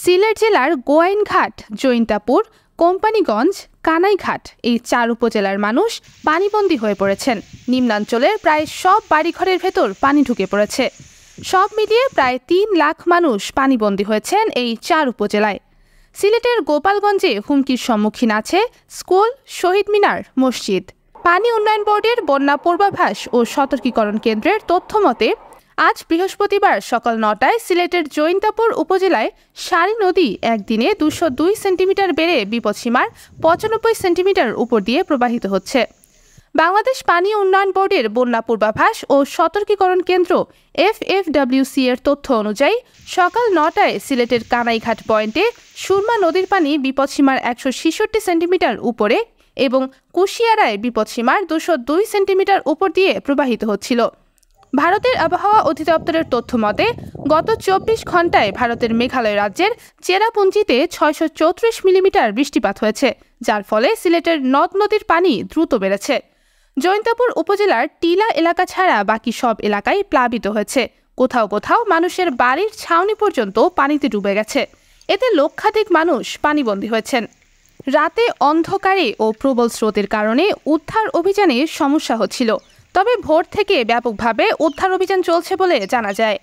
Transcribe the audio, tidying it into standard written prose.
সিলেট জেলার গোয়াইনঘাট, জৈন্তাপুর, কোম্পানীগঞ্জ, কানাইঘাট এই ৪ উপজেলার মানুষ পানিবন্দী হয়ে পড়েছেন। নিম্নাঞ্চলের প্রায় সব বাড়িঘরের ভেতর পানি ঢুকে পড়েছে। সব মিলিয়ে প্রায় ৩ লাখ মানুষ পানিবন্দী হয়েছেন এই ৪ উপজেলায়। সিলেটের গোপালগঞ্জে হুমকির সম্মুখীন আছে স্কুল, শহীদ মিনার, মসজিদ। পানি উন্নয়ন বোর্ডের বন্যা পূর্বাভাস ও সতর্কীকরণ কেন্দ্রের তথ্য মতে আজ বৃহস্পতিবার সকাল ৯টায় সিলেটের জৈন্তাপুর উপজেলায় সারি নদী একদিনে ২০২ সেন্টিমিটার বেড়ে বিপদসীমার ৯৫ সেন্টিমিটার উপর দিয়ে প্রবাহিত হচ্ছে। বাংলাদেশ পানি উন্নয়ন বোর্ডের বন্যা পূর্বাভাস ও সতর্কীকরণ কেন্দ্র FFWC এর তথ্য অনুযায়ী সকাল ৯টায় সিলেটের কানাইঘাট পয়েন্টে সুরমা নদীর পানি বিপদসীমার ১৬৬ সেন্টিমিটার উপরে এবং কুশিয়ারায় বিপদসীমার ২০২ সেন্টিমিটার উপর দিয়ে প্রবাহিত হচ্ছিল। ভারতের আবহাওয়া অধিদপ্তরের তথ্য মতে গত ২৪ ঘন্টায় ভারতের মেঘালয় রাজ্যের চেরাপুঞ্জিতে ৬৩৪ মিলিমিটার বৃষ্টিপাত হয়েছে, যার ফলে সিলেটের নদ নদীর পানি দ্রুত বেড়েছে। জৈন্তাপুর উপজেলার টিলা এলাকা ছাড়া বাকি সব এলাকায় প্লাবিত হয়েছে। কোথাও কোথাও মানুষের বাড়ির ছাউনি পর্যন্ত পানিতে ডুবে গেছে। এতে লক্ষাধিক মানুষ পানিবন্দী হয়েছেন। রাতে অন্ধকারে ও প্রবল স্রোতের কারণে উদ্ধার অভিযানে সমস্যা হচ্ছিল, তবে ভোর থেকে ব্যাপকভাবে উদ্ধার অভিযান চলছে বলে জানা যায়।